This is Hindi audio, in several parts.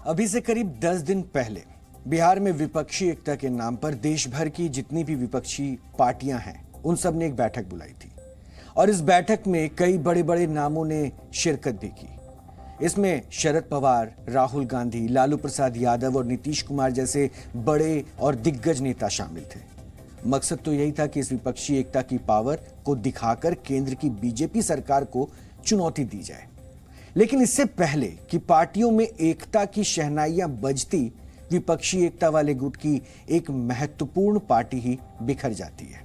अभी से करीब 10 दिन पहले बिहार में विपक्षी एकता के नाम पर देश भर की जितनी भी विपक्षी पार्टियां हैं उन सब ने एक बैठक बुलाई थी और इस बैठक में कई बड़े बड़े नामों ने शिरकत भी की। इसमें शरद पवार, राहुल गांधी, लालू प्रसाद यादव और नीतीश कुमार जैसे बड़े और दिग्गज नेता शामिल थे। मकसद तो यही था कि इस विपक्षी एकता की पावर को दिखाकर केंद्र की बीजेपी सरकार को चुनौती दी जाए। लेकिन इससे पहले कि पार्टियों में एकता की शहनाइयां बजती, विपक्षी एकता वाले गुट की एक महत्वपूर्ण पार्टी ही बिखर जाती है।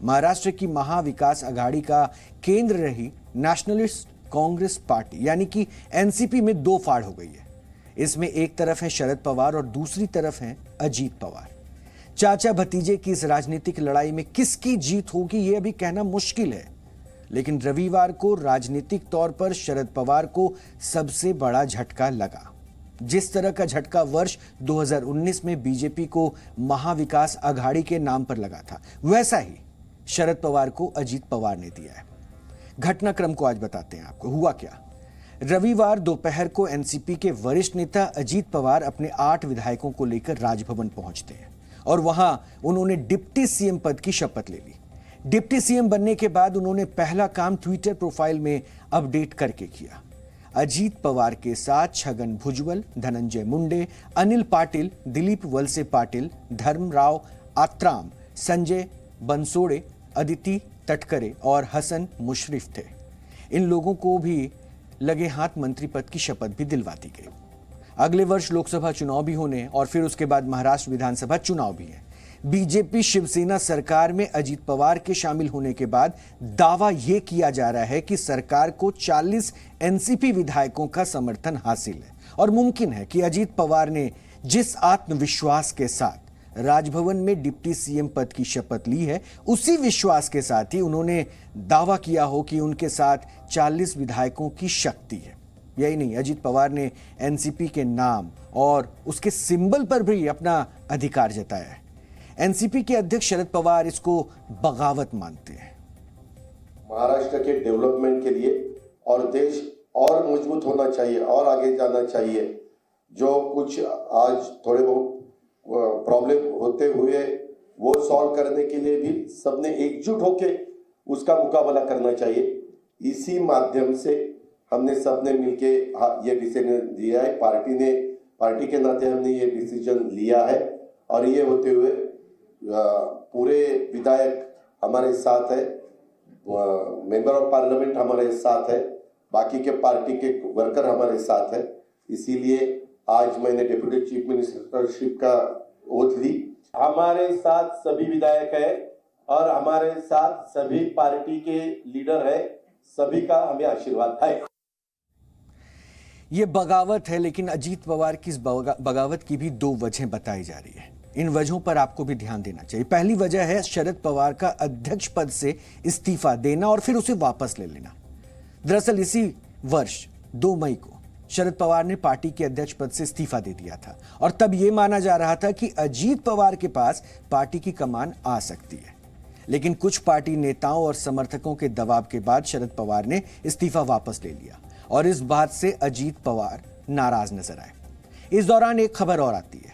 महाराष्ट्र की महाविकास आघाड़ी का केंद्र रही नेशनलिस्ट कांग्रेस पार्टी यानी कि एनसीपी में दो फाड़ हो गई है। इसमें एक तरफ है शरद पवार और दूसरी तरफ है अजीत पवार। चाचा भतीजे की इस राजनीतिक लड़ाई में किसकी जीत होगी ये अभी कहना मुश्किल है, लेकिन रविवार को राजनीतिक तौर पर शरद पवार को सबसे बड़ा झटका लगा। जिस तरह का झटका वर्ष 2019 में बीजेपी को महाविकास आघाड़ी के नाम पर लगा था, वैसा ही शरद पवार को अजीत पवार ने दिया है। घटनाक्रम को आज बताते हैं आपको हुआ क्या। रविवार दोपहर को एनसीपी के वरिष्ठ नेता अजीत पवार अपने 8 विधायकों को लेकर राजभवन पहुंचते हैं और वहां उन्होंने डिप्टी सीएम पद की शपथ ले ली। डिप्टी सीएम बनने के बाद उन्होंने पहला काम ट्विटर प्रोफाइल में अपडेट करके किया। अजीत पवार के साथ छगन भुजबल, धनंजय मुंडे, अनिल पाटिल, दिलीप वलसे पाटिल, धर्मराव आत्राम, संजय बंसोड़े, अदिति तटकरे और हसन मुशरिफ थे। इन लोगों को भी लगे हाथ मंत्री पद की शपथ भी दिलवा दी गई। अगले वर्ष लोकसभा चुनाव भी होने और फिर उसके बाद महाराष्ट्र विधानसभा चुनाव भी है। बीजेपी शिवसेना सरकार में अजीत पवार के शामिल होने के बाद दावा यह किया जा रहा है कि सरकार को 40 एनसीपी विधायकों का समर्थन हासिल है और मुमकिन है कि अजीत पवार ने जिस आत्मविश्वास के साथ राजभवन में डिप्टी सीएम पद की शपथ ली है, उसी विश्वास के साथ ही उन्होंने दावा किया हो कि उनके साथ 40 विधायकों की शक्ति है। यही नहीं, अजीत पवार ने एनसीपी के नाम और उसके सिंबल पर भी अपना अधिकार जताया है। एनसीपी के अध्यक्ष शरद पवार इसको बगावत मानते हैं। महाराष्ट्र के डेवलपमेंट के लिए और देश और मजबूत होना चाहिए और आगे जाना चाहिए। जो कुछ आज थोड़े बहुत प्रॉब्लम होते हुए वो सॉल्व करने के लिए भी सबने एकजुट होके उसका मुकाबला करना चाहिए। इसी माध्यम से हमने सबने मिलके ये डिसीजन लिया है। पार्टी के नाते हमने ये डिसीजन लिया है और ये होते हुए पूरे विधायक हमारे साथ है, मेंबर ऑफ पार्लियामेंट हमारे साथ है, बाकी के पार्टी के वर्कर हमारे साथ है। इसीलिए आज मैंने डिप्टी चीफ मिनिस्टरशिप का ओथ ली। हमारे साथ सभी विधायक है और हमारे साथ सभी पार्टी के लीडर है। सभी का हमें आशीर्वाद है। ये बगावत है, लेकिन अजीत पवार की इस बगावत की भी 2 वजह बताई जा रही है। इन वजहों पर आपको भी ध्यान देना चाहिए। पहली वजह है शरद पवार का अध्यक्ष पद से इस्तीफा देना और फिर उसे वापस ले लेना। दरअसल इसी वर्ष 2 मई को शरद पवार ने पार्टी के अध्यक्ष पद से इस्तीफा दे दिया था और तब यह माना जा रहा था कि अजीत पवार के पास पार्टी की कमान आ सकती है। लेकिन कुछ पार्टी नेताओं और समर्थकों के दबाव के बाद शरद पवार ने इस्तीफा वापस ले लिया और इस बात से अजीत पवार नाराज नजर आए। इस दौरान एक खबर और आती है।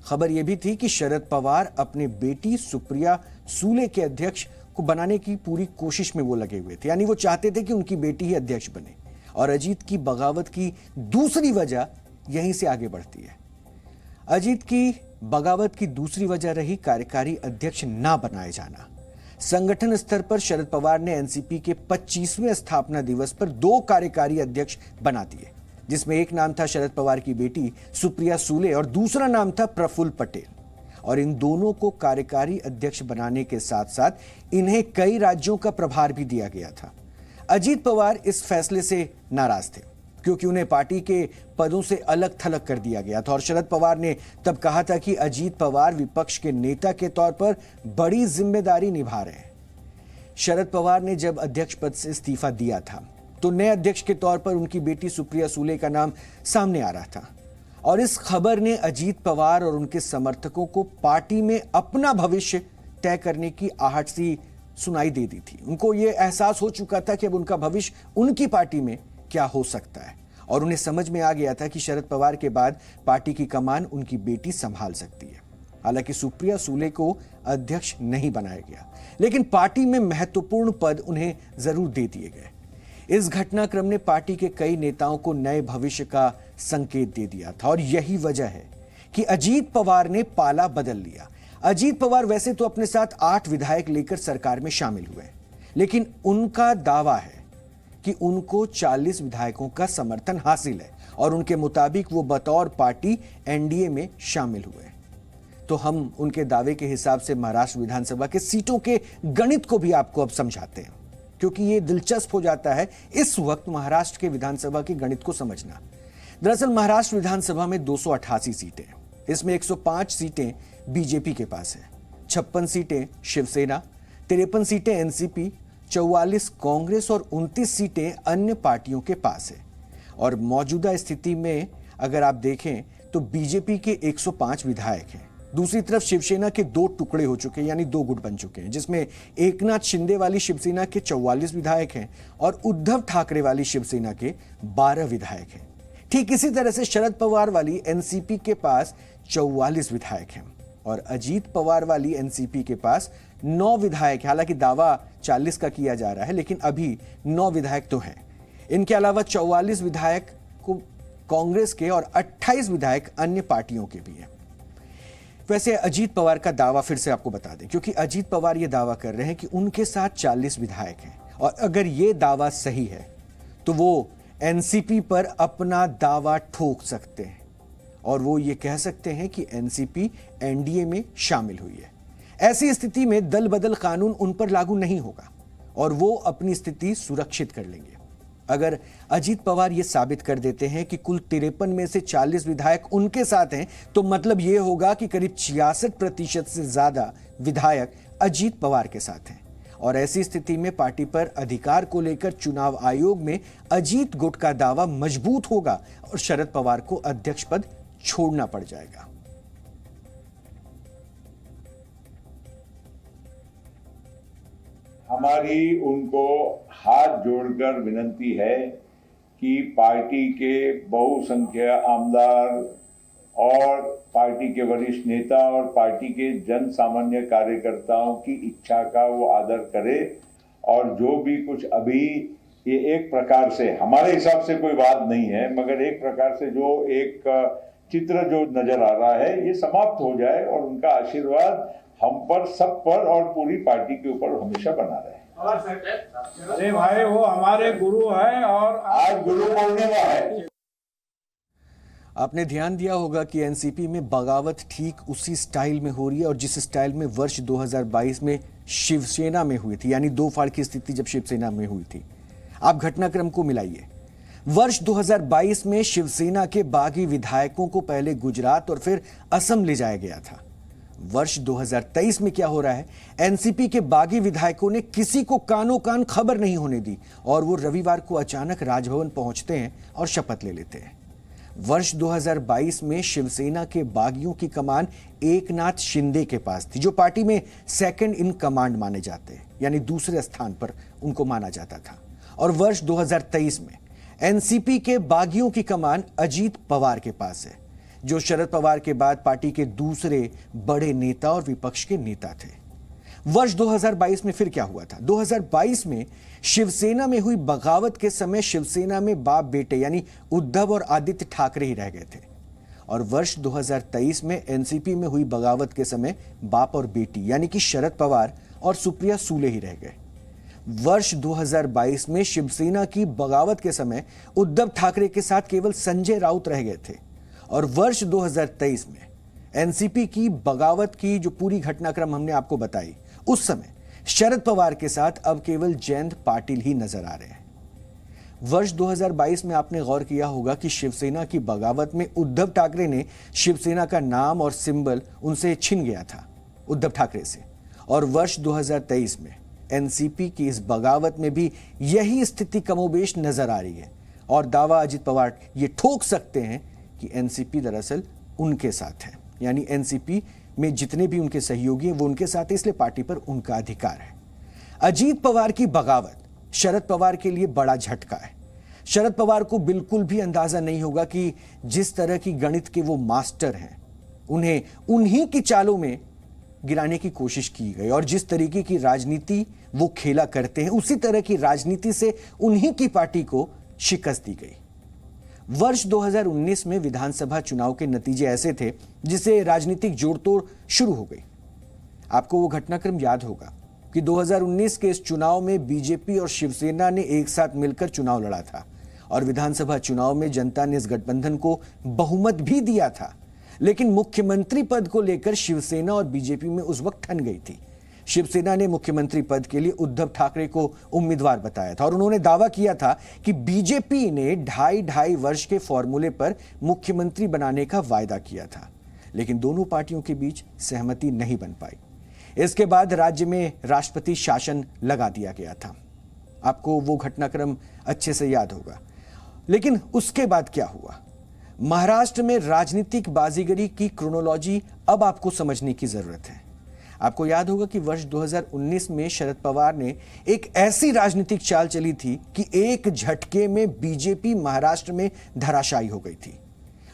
खबर यह भी थी कि शरद पवार अपने बेटी सुप्रिया सूले के अध्यक्ष को बनाने की पूरी कोशिश में वो लगे हुए थे, यानी वो चाहते थे कि उनकी बेटी ही अध्यक्ष बने। और अजीत की बगावत की दूसरी वजह यहीं से आगे बढ़ती है। अजीत की बगावत की दूसरी वजह रही कार्यकारी अध्यक्ष ना बनाए जाना। संगठन स्तर पर शरद पवार ने एनसीपी के 25वें स्थापना दिवस पर 2 कार्यकारी अध्यक्ष बना दिए, जिसमें एक नाम था शरद पवार की बेटी सुप्रिया सूले और दूसरा नाम था प्रफुल्ल पटेल। और इन दोनों को कार्यकारी अध्यक्ष बनाने के साथ साथ इन्हें कई राज्यों का प्रभार भी दिया गया था। अजीत पवार इस फैसले से नाराज थे क्योंकि उन्हें पार्टी के पदों से अलग थलग कर दिया गया था और शरद पवार ने तब कहा था कि अजीत पवार विपक्ष के नेता के तौर पर बड़ी जिम्मेदारी निभा रहे हैं। शरद पवार ने जब अध्यक्ष पद से इस्तीफा दिया था तो नए अध्यक्ष के तौर पर उनकी बेटी सुप्रिया सूले का नाम सामने आ रहा था और इस खबर ने अजीत पवार और उनके समर्थकों को पार्टी में अपना भविष्य तय करने की आहट सी सुनाई दे दी थी। उनको यह एहसास हो चुका था कि अब उनका भविष्य उनकी पार्टी में क्या हो सकता है और उन्हें समझ में आ गया था कि शरद पवार के बाद पार्टी की कमान उनकी बेटी संभाल सकती है। हालांकि सुप्रिया सूले को अध्यक्ष नहीं बनाया गया, लेकिन पार्टी में महत्वपूर्ण पद उन्हें जरूर दे दिए गए। इस घटनाक्रम ने पार्टी के कई नेताओं को नए भविष्य का संकेत दे दिया था और यही वजह है कि अजीत पवार ने पाला बदल लिया। अजीत पवार वैसे तो अपने साथ 8 विधायक लेकर सरकार में शामिल हुए, लेकिन उनका दावा है कि उनको 40 विधायकों का समर्थन हासिल है और उनके मुताबिक वो बतौर पार्टी एनडीए में शामिल हुए। तो हम उनके दावे के हिसाब से महाराष्ट्र विधानसभा के सीटों के गणित को भी आपको अब समझाते हैं, क्योंकि ये दिलचस्प हो जाता है इस वक्त महाराष्ट्र के विधानसभा के गणित को समझना। दरअसल महाराष्ट्र विधानसभा में 288 सीटें, इसमें 105 सीटें बीजेपी के पास है, 56 सीटें शिवसेना, 53 सीटें एनसीपी, 44 कांग्रेस और 29 सीटें अन्य पार्टियों के पास है। और मौजूदा स्थिति में अगर आप देखें तो बीजेपी के 105 विधायक हैं, दूसरी तरफ शिवसेना के 2 टुकड़े हो चुके हैं, यानी 2 गुट बन चुके हैं, जिसमें एकनाथ शिंदे वाली शिवसेना के 44 विधायक हैं और उद्धव ठाकरे वाली शिवसेना के 12 विधायक हैं। ठीक इसी तरह से शरद पवार वाली एनसीपी के पास 44 विधायक हैं और अजीत पवार वाली एनसीपी के पास 9 विधायक हैं। हालांकि दावा 40 का किया जा रहा है, लेकिन अभी 9 विधायक तो हैं। इनके अलावा 44 विधायक को कांग्रेस के और 28 विधायक अन्य पार्टियों के भी हैं। वैसे अजीत पवार का दावा फिर से आपको बता दें, क्योंकि अजीत पवार ये दावा कर रहे हैं कि उनके साथ 40 विधायक हैं और अगर ये दावा सही है तो वो एनसीपी पर अपना दावा ठोक सकते हैं और वो ये कह सकते हैं कि एनसीपी एनडीए में शामिल हुई है। ऐसी स्थिति में दल बदल कानून उन पर लागू नहीं होगा और वो अपनी स्थिति सुरक्षित कर लेंगे। अगर अजीत पवार ये साबित कर देते हैं कि कुल 53 में से 40 विधायक उनके साथ हैं, तो मतलब ये होगा कि करीब 66% से ज्यादा विधायक अजीत पवार के साथ हैं और ऐसी स्थिति में पार्टी पर अधिकार को लेकर चुनाव आयोग में अजीत गुट का दावा मजबूत होगा और शरद पवार को अध्यक्ष पद छोड़ना पड़ जाएगा। हमारी उनको हाथ जोड़कर विनती है कि पार्टी के बहुसंख्यक आमदार और पार्टी के वरिष्ठ नेता और पार्टी के जन सामान्य कार्यकर्ताओं की इच्छा का वो आदर करे और जो भी कुछ अभी ये एक प्रकार से हमारे हिसाब से कोई बात नहीं है, मगर एक प्रकार से जो एक चित्र जो नजर आ रहा है ये समाप्त हो जाए और उनका आशीर्वाद हम पर, सब पर और पूरी पार्टी के ऊपर हमेशा बना रहे। अरे भाई वो हमारे गुरु हैं और आज गुरु पूर्णिमा है। आपने ध्यान दिया होगा कि एनसीपी में बगावत ठीक उसी स्टाइल में हो रही है और जिस स्टाइल में वर्ष 2022 में शिवसेना में हुई थी, यानी 2 फाड़ की स्थिति जब शिवसेना में हुई थी। आप घटनाक्रम को मिलाइए। वर्ष 2022 में शिवसेना के बागी विधायकों को पहले गुजरात और फिर असम ले जाया गया था। वर्ष 2023 में क्या हो रहा है? एनसीपी के बागी विधायकों ने किसी को कानो कान खबर नहीं होने दी और वो रविवार को अचानक राजभवन पहुंचते हैं और शपथ ले लेते हैं। वर्ष 2022 में शिवसेना के बागियों की कमान एकनाथ शिंदे के पास थी, जो पार्टी में सेकंड इन कमांड माने जाते हैं, यानी दूसरे स्थान पर उनको माना जाता था। और वर्ष 2023 में एनसीपी के बागियों की कमान अजीत पवार के पास है, जो शरद पवार के बाद पार्टी के दूसरे बड़े नेता और विपक्ष के नेता थे। वर्ष 2022 में फिर क्या हुआ था? 2022 में शिवसेना में हुई बगावत के समय शिवसेना में बाप बेटे यानी उद्धव और आदित्य ठाकरे ही रह गए थे और वर्ष 2023 में एनसीपी में हुई बगावत के समय बाप और बेटी यानी कि शरद पवार और सुप्रिया सूले ही रह गए। वर्ष 2022 में शिवसेना की बगावत के समय उद्धव ठाकरे के साथ केवल संजय राउत रह गए थे और वर्ष 2023 में एनसीपी की बगावत की जो पूरी घटनाक्रम हमने आपको बताई, उस समय शरद पवार के साथ अब केवल जयंत पाटिल ही नजर आ रहे हैं। वर्ष 2022 में आपने गौर किया होगा कि शिवसेना की बगावत में उद्धव ठाकरे ने शिवसेना का नाम और सिंबल उनसे छीन गया था, उद्धव ठाकरे से। और वर्ष 2023 में एनसीपी की इस बगावत में भी यही स्थिति कमोबेश नजर आ रही है और दावा अजीत पवार ये ठोक सकते हैं कि एनसीपी दरअसल उनके साथ है, यानी एनसीपी में जितने भी उनके सहयोगी हैं वो उनके साथ है, इसलिए पार्टी पर उनका अधिकार है। अजीत पवार की बगावत शरद पवार के लिए बड़ा झटका है। शरद पवार को बिल्कुल भी अंदाजा नहीं होगा कि जिस तरह की गणित के वो मास्टर हैं, उन्हें उन्हीं की चालों में गिराने की कोशिश की गई और जिस तरीके की राजनीति वो खेला करते हैं, उसी तरह की राजनीति से उन्हीं की पार्टी को शिकस्त दी गई। वर्ष 2019 में विधानसभा चुनाव के नतीजे ऐसे थे जिसे राजनीतिक जोड़तोड़ शुरू हो गई। आपको वो घटनाक्रम याद होगा कि 2019 के इस चुनाव में बीजेपी और शिवसेना ने एक साथ मिलकर चुनाव लड़ा था और विधानसभा चुनाव में जनता ने इस गठबंधन को बहुमत भी दिया था, लेकिन मुख्यमंत्री पद को लेकर शिवसेना और बीजेपी में उस वक्त ठन गई थी। शिवसेना ने मुख्यमंत्री पद के लिए उद्धव ठाकरे को उम्मीदवार बताया था और उन्होंने दावा किया था कि बीजेपी ने 2.5 वर्ष के फॉर्मूले पर मुख्यमंत्री बनाने का वायदा किया था, लेकिन दोनों पार्टियों के बीच सहमति नहीं बन पाई। इसके बाद राज्य में राष्ट्रपति शासन लगा दिया गया था। आपको वो घटनाक्रम अच्छे से याद होगा, लेकिन उसके बाद क्या हुआ? महाराष्ट्र में राजनीतिक बाजीगरी की क्रोनोलॉजी अब आपको समझने की जरूरत है। आपको याद होगा कि वर्ष 2019 में शरद पवार ने एक ऐसी राजनीतिक चाल चली थी कि एक झटके में बीजेपी महाराष्ट्र में धराशायी हो गई थी।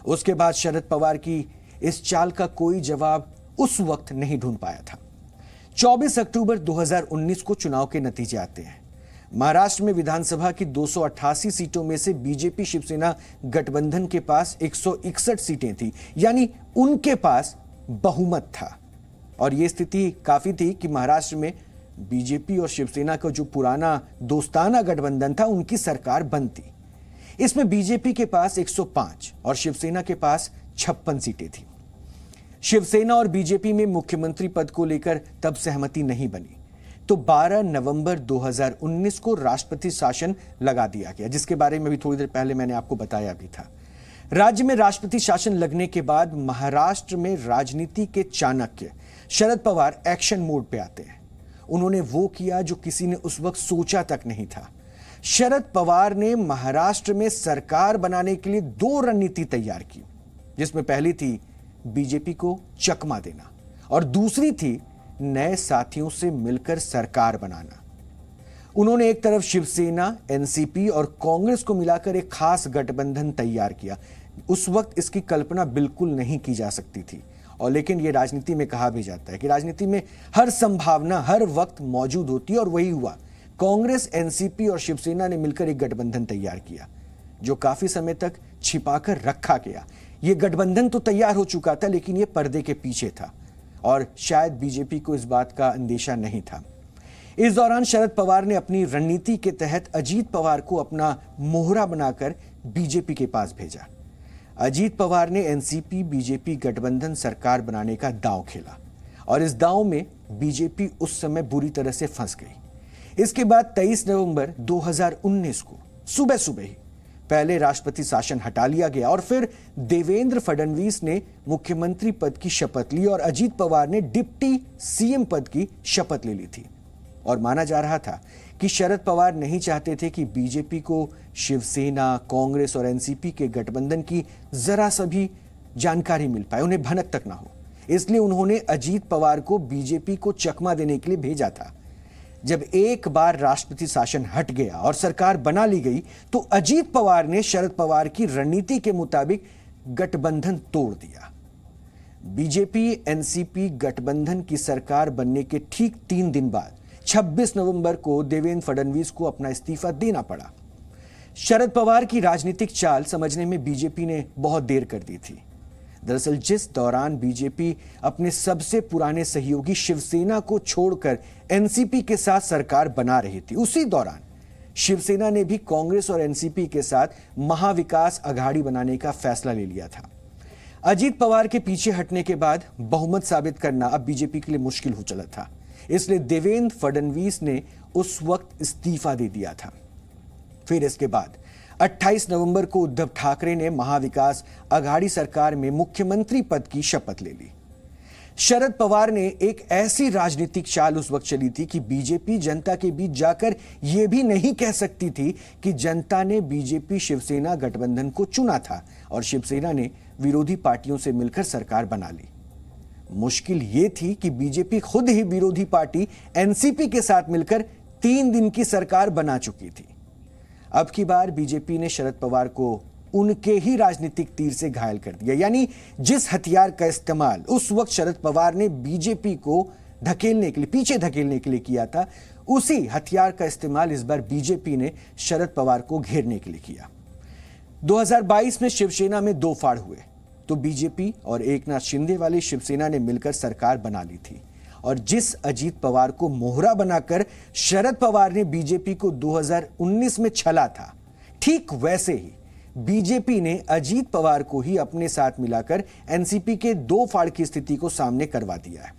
उसके बाद शरद पवार की इस चाल का कोई जवाब उस वक्त नहीं ढूंढ पाया था। 24 अक्टूबर 2019 को चुनाव के नतीजे आते हैं। महाराष्ट्र में विधानसभा की 288 सीटों में से बीजेपी शिवसेना गठबंधन के पास 161 सीटें थी, यानी उनके पास बहुमत था। और यह स्थिति काफी थी कि महाराष्ट्र में बीजेपी और शिवसेना का जो पुराना दोस्ताना गठबंधन था, उनकी सरकार बनती। इसमें बीजेपी के पास 105 और शिवसेना के पास 56 सीटें थी। शिवसेना और बीजेपी में मुख्यमंत्री पद को लेकर तब सहमति नहीं बनी, तो 12 नवंबर 2019 को राष्ट्रपति शासन लगा दिया गया, जिसके बारे में भी थोड़ी देर पहले मैंने आपको बताया भी था। राज्य में राष्ट्रपति शासन लगने के बाद महाराष्ट्र में राजनीति के चाणक्य शरद पवार एक्शन मोड पे आते हैं। उन्होंने वो किया जो किसी ने उस वक्त सोचा तक नहीं था। शरद पवार ने महाराष्ट्र में सरकार बनाने के लिए 2 रणनीति तैयार की, जिसमें पहली थी बीजेपी को चकमा देना और दूसरी थी नए साथियों से मिलकर सरकार बनाना। उन्होंने एक तरफ शिवसेना, एनसीपी और कांग्रेस को मिलाकर एक खास गठबंधन तैयार किया। उस वक्त इसकी कल्पना बिल्कुल नहीं की जा सकती थी, और लेकिन यह राजनीति में कहा भी जाता है कि राजनीति में हर संभावना हर वक्त मौजूद होती है, और वही हुआ। कांग्रेस, एनसीपी और शिवसेना ने मिलकर एक गठबंधन तैयार किया जो काफी समय तक छिपाकर रखा गया। यह गठबंधन तो तैयार हो चुका था, लेकिन यह पर्दे के पीछे था और शायद बीजेपी को इस बात का अंदेशा नहीं था। इस दौरान शरद पवार ने अपनी रणनीति के तहत अजीत पवार को अपना मोहरा बनाकर बीजेपी के पास भेजा। अजीत पवार ने एनसीपी बीजेपी गठबंधन सरकार बनाने का दांव खेला और इस दांव में बीजेपी उस समय बुरी तरह से फंस गई। इसके बाद 23 नवंबर 2019 को सुबह सुबह ही पहले राष्ट्रपति शासन हटा लिया गया और फिर देवेंद्र फडणवीस ने मुख्यमंत्री पद की शपथ ली और अजीत पवार ने डिप्टी सीएम पद की शपथ ले ली थी। और माना जा रहा था कि शरद पवार नहीं चाहते थे कि बीजेपी को शिवसेना, कांग्रेस और एनसीपी के गठबंधन की जरा सा भी जानकारी मिल पाए, उन्हें भनक तक ना हो। इसलिए उन्होंने अजीत पवार को बीजेपी को चकमा देने के लिए भेजा था। जब एक बार राष्ट्रपति शासन हट गया और सरकार बना ली गई, तो अजीत पवार ने शरद पवार की रणनीति के मुताबिक गठबंधन तोड़ दिया। बीजेपी एनसीपी गठबंधन की सरकार बनने के ठीक 3 दिन बाद 26 नवंबर को देवेंद्र फडणवीस को अपना इस्तीफा देना पड़ा। शरद पवार की राजनीतिक चाल समझने में बीजेपी ने बहुत देर कर दी थी। दरअसल जिस दौरान बीजेपी अपने सबसे पुराने सहयोगी शिवसेना को छोड़कर एनसीपी के साथ सरकार बना रही थी, उसी दौरान शिवसेना ने भी कांग्रेस और एनसीपी के साथ महाविकास अघाड़ी बनाने का फैसला ले लिया था। अजीत पवार के पीछे हटने के बाद बहुमत साबित करना अब बीजेपी के लिए मुश्किल हो चला था, इसलिए देवेंद्र फडणवीस ने उस वक्त इस्तीफा दे दिया था। फिर इसके बाद 28 नवंबर को उद्धव ठाकरे ने महाविकास अघाड़ी सरकार में मुख्यमंत्री पद की शपथ ले ली। शरद पवार ने एक ऐसी राजनीतिक चाल उस वक्त चली थी कि बीजेपी जनता के बीच जाकर यह भी नहीं कह सकती थी कि जनता ने बीजेपी शिवसेना गठबंधन को चुना था और शिवसेना ने विरोधी पार्टियों से मिलकर सरकार बना ली। मुश्किल यह थी कि बीजेपी खुद ही विरोधी पार्टी एनसीपी के साथ मिलकर 3 दिन की सरकार बना चुकी थी। अब की बार बीजेपी ने शरद पवार को उनके ही राजनीतिक तीर से घायल कर दिया। यानी जिस हथियार का इस्तेमाल उस वक्त शरद पवार ने बीजेपी को धकेलने के लिए, पीछे धकेलने के लिए किया था, उसी हथियार का इस्तेमाल इस बार बीजेपी ने शरद पवार को घेरने के लिए किया। 2022 में शिवसेना में दो फाड़ हुए तो बीजेपी और एकनाथ शिंदे वाली शिवसेना ने मिलकर सरकार बना ली थी। और जिस अजीत पवार को मोहरा बनाकर शरद पवार ने बीजेपी को 2019 में छला था, ठीक वैसे ही बीजेपी ने अजीत पवार को ही अपने साथ मिलाकर एनसीपी के दो फाड़ की स्थिति को सामने करवा दिया है।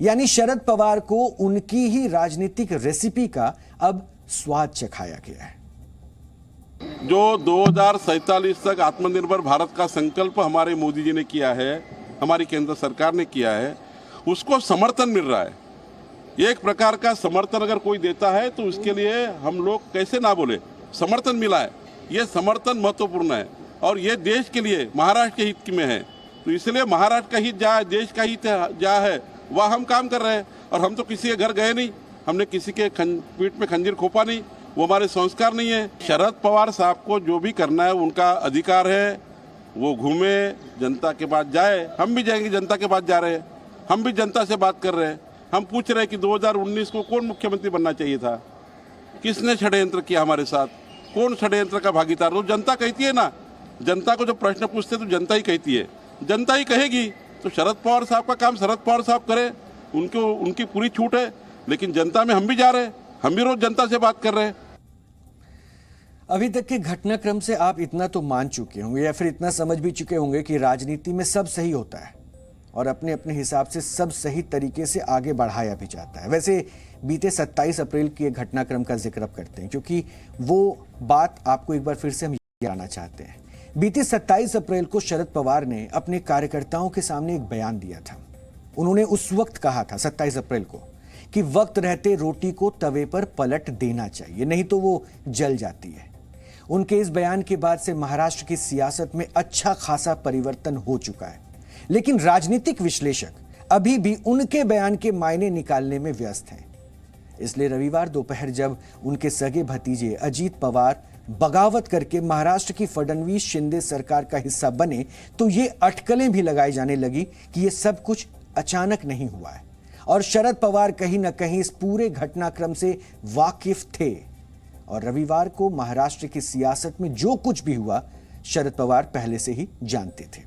यानी शरद पवार को उनकी ही राजनीतिक रेसिपी का अब स्वाद चखाया गया है। जो 2047 तक आत्मनिर्भर भारत का संकल्प हमारे मोदी जी ने किया है, हमारी केंद्र सरकार ने किया है, उसको समर्थन मिल रहा है। एक प्रकार का समर्थन अगर कोई देता है तो उसके लिए हम लोग कैसे ना बोले, समर्थन मिला है। ये समर्थन महत्वपूर्ण है और ये देश के लिए, महाराष्ट्र के हित में है। तो इसलिए महाराष्ट्र का हित जहाँ, देश का हित जहाँ है वह हम काम कर रहे हैं। और हम तो किसी के घर गए नहीं, हमने किसी के पीठ में खंजीर खोपा नहीं, वो हमारे संस्कार नहीं है। शरद पवार साहब को जो भी करना है उनका अधिकार है, वो घूमे, जनता के पास जाए। हम भी जाएंगे, जनता के पास जा रहे हैं, हम भी जनता से बात कर रहे हैं। हम पूछ रहे हैं कि 2019 को कौन मुख्यमंत्री बनना चाहिए था, किसने षड्यंत्र किया हमारे साथ, कौन षड्यंत्र का भागीदार। तो जनता कहती है ना, जनता को जो प्रश्न पूछते तो जनता ही कहती है, जनता ही कहेगी। तो शरद पवार साहब का काम शरद पवार साहब करे, उनको उनकी पूरी छूट है। लेकिन जनता में हम भी जा रहे हैं, हम भी रोज जनता से बात कर रहे हैं। अभी तक के घटनाक्रम से आप इतना तो मान चुके होंगे या फिर इतना समझ भी चुके होंगे कि राजनीति में सब सही होता है और अपने अपने हिसाब से सब सही तरीके से आगे बढ़ाया भी जाता है। वैसे बीते 27 अप्रैल के घटनाक्रम का जिक्र अब करते हैं क्योंकि वो बात आपको एक बार फिर से हम याद कराना चाहते हैं। बीते 27 अप्रैल को शरद पवार ने अपने कार्यकर्ताओं के सामने एक बयान दिया था। उन्होंने उस वक्त कहा था 27 अप्रैल को कि वक्त रहते रोटी को तवे पर पलट देना चाहिए, नहीं तो वो जल जाती है। उनके इस बयान के बाद से महाराष्ट्र की सियासत में अच्छा खासा परिवर्तन हो चुका है, लेकिन राजनीतिक विश्लेषक अभी भी उनके बयान के मायने निकालने में व्यस्त हैं। इसलिए रविवार दोपहर जब उनके सगे भतीजे अजीत पवार बगावत करके महाराष्ट्र की फडणवीस शिंदे सरकार का हिस्सा बने तो ये अटकलें भी लगाई जाने लगी कि ये सब कुछ अचानक नहीं हुआ है और शरद पवार कहीं ना कहीं इस पूरे घटनाक्रम से वाकिफ थे। और रविवार को महाराष्ट्र की सियासत में जो कुछ भी हुआ शरद पवार पहले से ही जानते थे।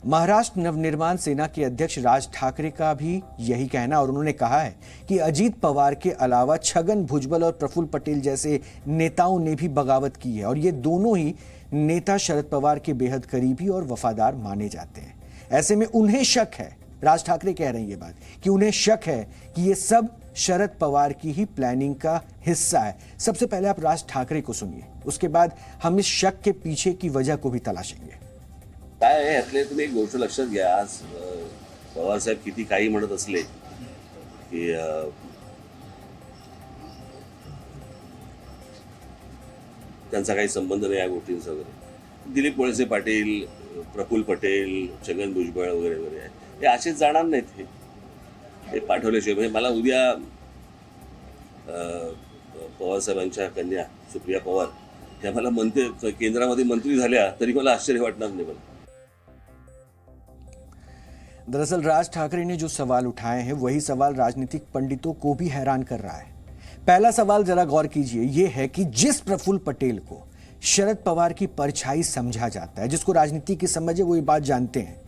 महाराष्ट्र नवनिर्माण सेना के अध्यक्ष राज ठाकरे का भी यही कहना और उन्होंने कहा है कि अजीत पवार के अलावा छगन भुजबल और प्रफुल्ल पटेल जैसे नेताओं ने भी बगावत की है और ये दोनों ही नेता शरद पवार के बेहद करीबी और वफादार माने जाते हैं। ऐसे में उन्हें शक है, राज ठाकरे कह रहे हैं ये बात, कि उन्हें शक है कि ये सब शरद पवार की ही प्लानिंग का हिस्सा है। सबसे पहले आप राज ठाकरे को सुनिए, उसके बाद हम इस शक के पीछे की वजह को भी तलाशेंगे। काय आहे यातले तुम्ही एक गोष्ट लक्षात घ्या, आज पवारसाहेब किती काही म्हणत असले की त्यांचा काही संबंध नाही या गोष्टींचा वगैरे, दिलीप वळसे पाटील, प्रफुल्ल पटेल, छगन भुजबळ वगैरे वगैरे हे असेच जाणार नाहीत। हे पाठवल्याशिवाय म्हणजे मला उद्या पवारसाहेबांच्या कन्या सुप्रिया पवार ह्या मला मंत्री केंद्रामध्ये मंत्री झाल्या तरी मला आश्चर्य वाटणार नाही। मला दरअसल राज ठाकरे ने जो सवाल उठाए हैं वही सवाल राजनीतिक पंडितों को भी हैरान कर रहा है। पहला सवाल जरा गौर कीजिए, यह है कि जिस प्रफुल्ल पटेल को शरद पवार की परछाई समझा जाता है, जिसको राजनीति की समझ है वो ये बात जानते हैं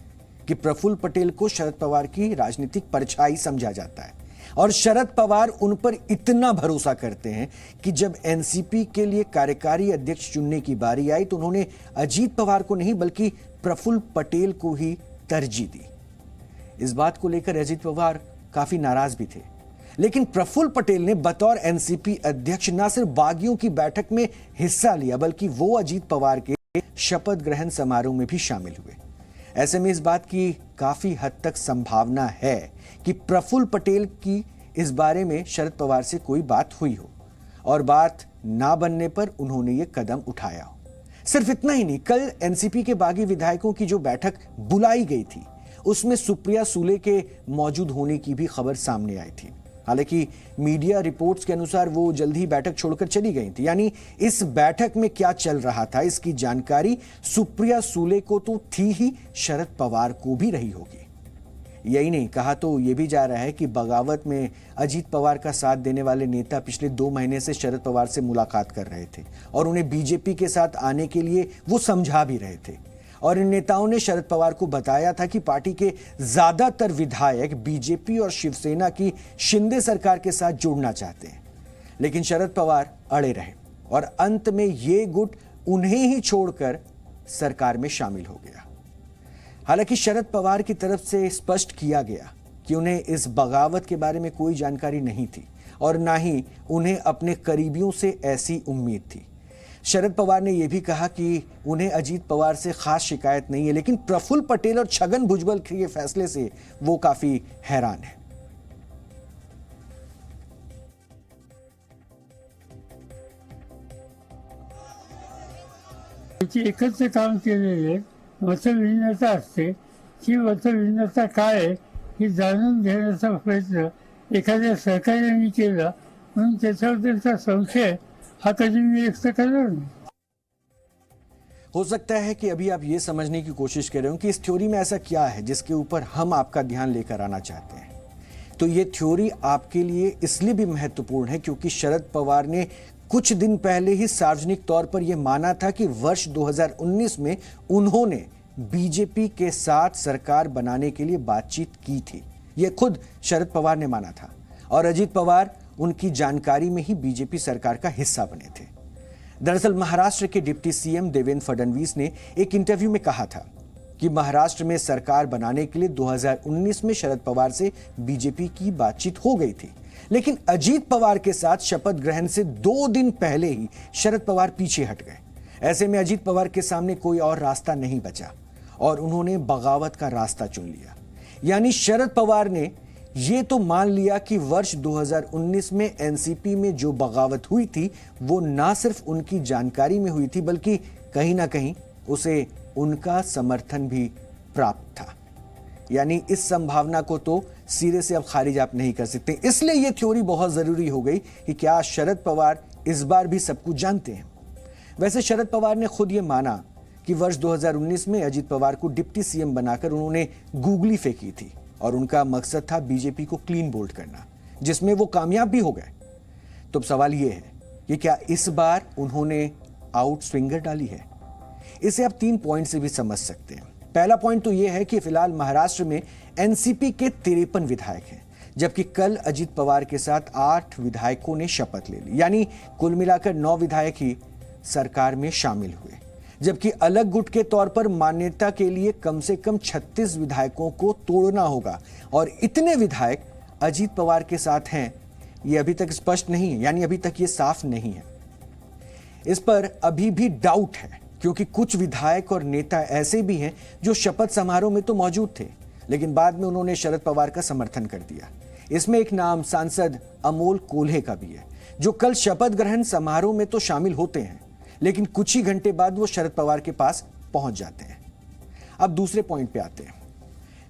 कि प्रफुल्ल पटेल को शरद पवार की राजनीतिक परछाई समझा जाता है और शरद पवार उन पर इतना भरोसा करते हैं कि जब एनसीपी के लिए कार्यकारी अध्यक्ष चुनने की बारी आई तो उन्होंने अजीत पवार को नहीं बल्कि प्रफुल्ल पटेल को ही तरजीह दी। इस बात को लेकर अजीत पवार काफी नाराज भी थे, लेकिन प्रफुल्ल पटेल ने बतौर एनसीपी अध्यक्ष न सिर्फ बागियों की बैठक में हिस्सा लिया बल्कि वो अजीत पवार के शपथ ग्रहण समारोह में भी शामिल हुए। ऐसे में इस बात की काफी हद तक संभावना है कि प्रफुल्ल पटेल की इस बारे में शरद पवार से कोई बात हुई हो और बात ना बनने पर उन्होंने ये कदम उठाया हो। सिर्फ इतना ही नहीं, कल एनसीपी के बागी विधायकों की जो बैठक बुलाई गई थी उसमें सुप्रिया सुले के मौजूद होने की भी खबर सामने आई थी। हालांकि मीडिया रिपोर्ट्स के अनुसार वो जल्द ही बैठक छोड़कर चली गई थी। यानी इस बैठक में क्या चल रहा था इसकी जानकारी सुप्रिया सूले को तो थी ही, शरद पवार को भी रही होगी। यही नहीं, कहा तो ये भी जा रहा है कि बगावत में अजीत पवार का साथ देने वाले नेता पिछले 2 महीने से शरद पवार से मुलाकात कर रहे थे और उन्हें बीजेपी के साथ आने के लिए वो समझा भी रहे थे। और इन नेताओं ने शरद पवार को बताया था कि पार्टी के ज्यादातर विधायक बीजेपी और शिवसेना की शिंदे सरकार के साथ जुड़ना चाहते हैं, लेकिन शरद पवार अड़े रहे और अंत में ये गुट उन्हें ही छोड़कर सरकार में शामिल हो गया। हालांकि शरद पवार की तरफ से स्पष्ट किया गया कि उन्हें इस बगावत के बारे में कोई जानकारी नहीं थी और ना ही उन्हें अपने करीबियों से ऐसी उम्मीद थी। शरद पवार ने यह भी कहा कि उन्हें अजीत पवार से खास शिकायत नहीं है, लेकिन प्रफुल्ल पटेल और छगन भुजबल के फैसले से वो काफी हैरान है। एकत्र काम केलेले मतभिन्नता असते, ही मतभिन्नता काय आहे ही जाणून घेण्याचा प्रयत्न एखाद्या सहकार्याने केला म्हणून त्याच्यावर त्यांचा संशय हा कधी मी व्यक्त करणार नाही। हो सकता है कि अभी आप ये समझने की कोशिश कर रहे हो कि इस थ्योरी में ऐसा क्या है जिसके ऊपर हम आपका ध्यान लेकर आना चाहते हैं। तो ये थ्योरी आपके लिए इसलिए भी महत्वपूर्ण है क्योंकि शरद पवार ने कुछ दिन पहले ही सार्वजनिक तौर पर यह माना था कि वर्ष 2019 में उन्होंने बीजेपी के साथ सरकार बनाने के लिए बातचीत की थी। यह खुद शरद पवार ने माना था और अजीत पवार उनकी जानकारी में ही बीजेपी सरकार का हिस्सा बने थे। दरअसल महाराष्ट्र के डिप्टी सीएम देवेंद्र फडणवीस ने एक इंटरव्यू में कहा था कि महाराष्ट्र में सरकार बनाने के लिए 2019 में शरद पवार से बीजेपी की बातचीत हो गई थी, लेकिन अजीत पवार के साथ शपथ ग्रहण से 2 दिन पहले ही शरद पवार पीछे हट गए। ऐसे में अजीत पवार के सामने कोई और रास्ता नहीं बचा और उन्होंने बगावत का रास्ता चुन लिया। यानी शरद पवार ने ये तो मान लिया कि वर्ष 2019 में एनसीपी में जो बगावत हुई थी वो ना सिर्फ उनकी जानकारी में हुई थी बल्कि कहीं ना कहीं उसे उनका समर्थन भी प्राप्त था। यानी इस संभावना को तो सिरे से अब खारिज आप नहीं कर सकते। इसलिए यह थ्योरी बहुत जरूरी हो गई कि क्या शरद पवार इस बार भी सब कुछ जानते हैं। वैसे शरद पवार ने खुद ये माना कि वर्ष 2019 में अजीत पवार को डिप्टी सीएम बनाकर उन्होंने गूगली फेंकी थी और उनका मकसद था बीजेपी को क्लीन बोल्ड करना, जिसमें वो कामयाब भी हो गए। तो अब सवाल ये है कि क्या इस बार उन्होंने आउट स्विंगर डाली है। इसे आप 3 पॉइंट से भी समझ सकते हैं। पहला पॉइंट तो यह है कि फिलहाल महाराष्ट्र में एनसीपी के 53 विधायक हैं, जबकि कल अजीत पवार के साथ 8 विधायकों ने शपथ ले ली। यानी कुल मिलाकर 9 विधायक ही सरकार में शामिल हुए, जबकि अलग गुट के तौर पर मान्यता के लिए कम से कम 36 विधायकों को तोड़ना होगा और इतने विधायक अजीत पवार के साथ हैं ये अभी तक स्पष्ट नहीं है, यानी अभी तक ये साफ नहीं है। इस पर अभी भी डाउट है क्योंकि कुछ विधायक और नेता ऐसे भी हैं जो शपथ समारोह में तो मौजूद थे लेकिन बाद में उन्होंने शरद पवार का समर्थन कर दिया। इसमें एक नाम सांसद अमोल कोल्हे का भी है जो कल शपथ ग्रहण समारोह में तो शामिल होते हैं लेकिन कुछ ही घंटे बाद वो शरद पवार के पास पहुंच जाते हैं। अब दूसरे पॉइंट पे आते हैं।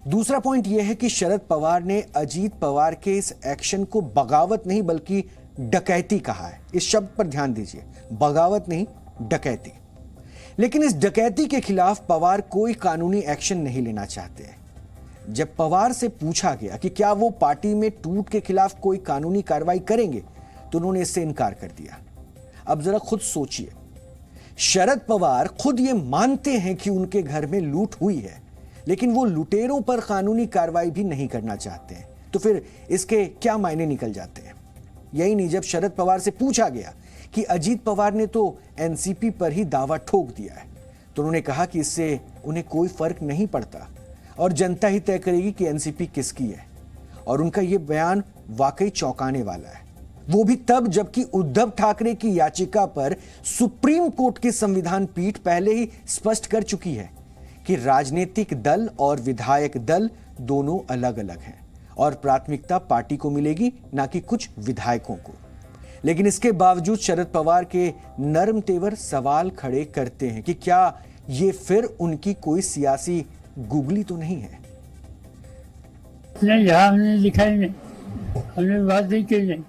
दूसरा पॉइंट यह है कि शरद पवार ने अजीत पवार के इस एक्शन को बगावत नहीं बल्कि डकैती कहा है। इस शब्द पर ध्यान दीजिए, बगावत नहीं डकैती। लेकिन इस डकैती के खिलाफ पवार कोई कानूनी एक्शन नहीं लेना चाहते। जब पवार से पूछा गया कि क्या वो पार्टी में टूट के खिलाफ कोई कानूनी कार्रवाई करेंगे तो उन्होंने इससे इनकार कर दिया। अब जरा खुद सोचिए, शरद पवार खुद ये मानते हैं कि उनके घर में लूट हुई है लेकिन वो लुटेरों पर कानूनी कार्रवाई भी नहीं करना चाहते हैं, तो फिर इसके क्या मायने निकल जाते हैं। यही नहीं, जब शरद पवार से पूछा गया कि अजीत पवार ने तो एनसीपी पर ही दावा ठोक दिया है तो उन्होंने कहा कि इससे उन्हें कोई फर्क नहीं पड़ता और जनता ही तय करेगी कि एनसीपी किसकी है। और उनका यह बयान वाकई चौंकाने वाला है, वो भी तब जबकि उद्धव ठाकरे की याचिका पर सुप्रीम कोर्ट की संविधान पीठ पहले ही स्पष्ट कर चुकी है कि राजनीतिक दल और विधायक दल दोनों अलग अलग हैं और प्राथमिकता पार्टी को मिलेगी ना कि कुछ विधायकों को। लेकिन इसके बावजूद शरद पवार के नरम तेवर सवाल खड़े करते हैं कि क्या ये फिर उनकी कोई सियासी गुगली तो नहीं है। नहीं, यहाँ हमने लिखा ही नहीं, हमने बात नहीं की नहीं,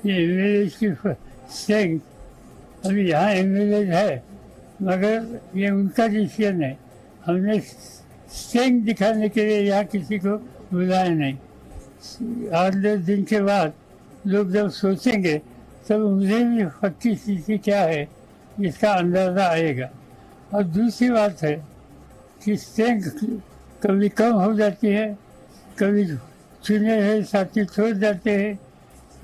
ये एमएलए की स्ट्रेंथ, अभी यहाँ एमएलए है मगर ये उनका डिसीजन है, हमने स्ट्रेंथ दिखाने के लिए यहाँ किसी को बुलाया नहीं। 8-10 दिन के बाद लोग जब सोचेंगे तब मुझे भी पक्की स्थिति क्या है इसका अंदाज़ा आएगा। और दूसरी बात है कि स्ट्रेंथ कभी कम हो जाती है, कभी चुने हुए साथी छोड़ जाते हैं।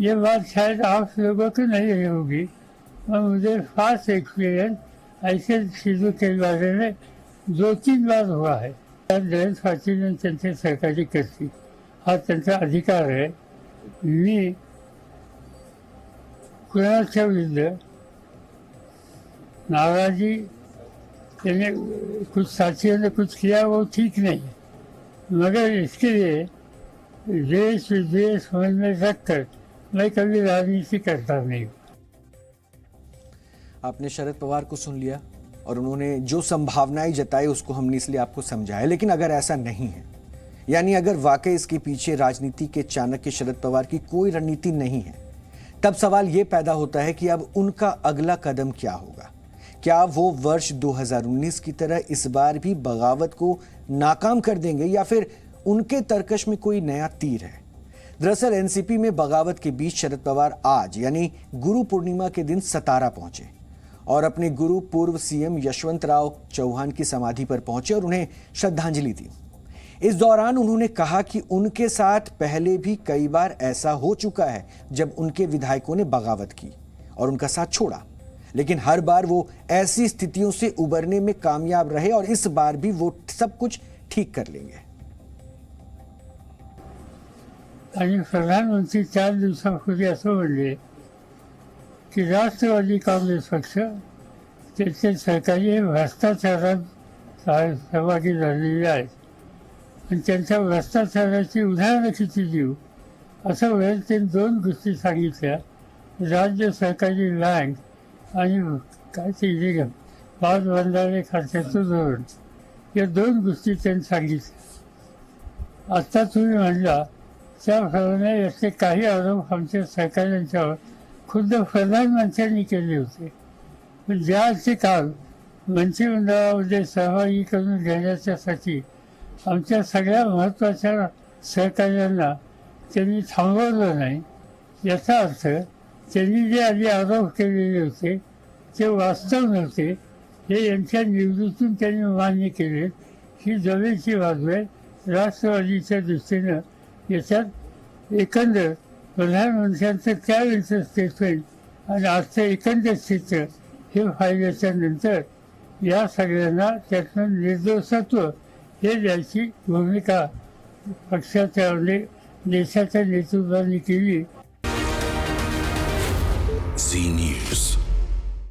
ये बात शायद आप लोगों को नहीं होगी और मुझे फास्ट एक्सपीरियंस ऐसे चीज़ों के बारे में 2-3 बार हुआ है। जयंत पाटील त्यांचे सहकारी करतील हा त्यांचा अधिकार आहे। मी कुणाच्या विरुद्ध नाराजी, यानी कुछ साथियों ने कुछ किया वो ठीक नहीं है, मगर इसके लिए देश विदेश मन में रखकर मैं कभी राजनीति करता नहीं। आपने शरद पवार को सुन लिया और उन्होंने जो संभावनाएं जताई उसको हमने इसलिए आपको समझाया, लेकिन अगर ऐसा नहीं है, यानी अगर वाकई इसके पीछे राजनीति के चाणक्य शरद पवार की कोई रणनीति नहीं है, तब सवाल ये पैदा होता है कि अब उनका अगला कदम क्या होगा। क्या वो वर्ष 2019 की तरह इस बार भी बगावत को नाकाम कर देंगे या फिर उनके तर्कश में कोई नया तीर है। दरअसल एनसीपी में बगावत के बीच शरद पवार आज यानी गुरु पूर्णिमा के दिन सतारा पहुंचे और अपने गुरु पूर्व सीएम यशवंतराव चौहान की समाधि पर पहुंचे और उन्हें श्रद्धांजलि दी। इस दौरान उन्होंने कहा कि उनके साथ पहले भी कई बार ऐसा हो चुका है जब उनके विधायकों ने बगावत की और उनका साथ छोड़ा, लेकिन हर बार वो ऐसी स्थितियों से उबरने में कामयाब रहे और इस बार भी वो सब कुछ ठीक कर लेंगे। आणि प्रधानमंत्री 4 दिवसापूर्वी असं म्हणले की राष्ट्रवादी काँग्रेस पक्ष त्याचे सहकारी भ्रष्टाचारात सहभागी झालेले आहेत आणि त्यांच्या भ्रष्टाचाराची उदाहरणं किती देऊ असं वेळेस त्यांनी 2 गोष्टी सांगितल्या, राज्य सहकारी बँक आणि काय ते पाटबंधारे खात्याचं धोरण, या 2 गोष्टी त्यांनी सांगितल्या। आता तुम्ही म्हणला त्याप्रमाणे याचे काही आरोप आमच्या सहकाऱ्यांच्यावर खुद्द प्रधानमंत्र्यांनी केले होते, पण ज्याचे काल मंत्रिमंडळामध्ये सहभागी करून घेण्याच्यासाठी आमच्या सगळ्या महत्त्वाच्या सहकाऱ्यांना त्यांनी थांबवलं नाही, याचा अर्थ त्यांनी जे आधी आरोप केलेले होते ते वास्तव नव्हते, हे यांच्या निवडीतून त्यांनी मान्य केले। ही जमेची बाजू आहे राष्ट्रवादीच्या दृष्टीनं। याच्यात एकंदर प्रधानमंत्र्यांचं त्यावेळेचं स्टेटमेंट आणि आजचं एकंदर चित्र हे पाहिल्याच्या नंतर या सगळ्यांना त्यातनं निर्दोषत्व हे द्यायची भूमिका पक्षाच्या देशाच्या नेतृत्वाने केली। झी न्यूज।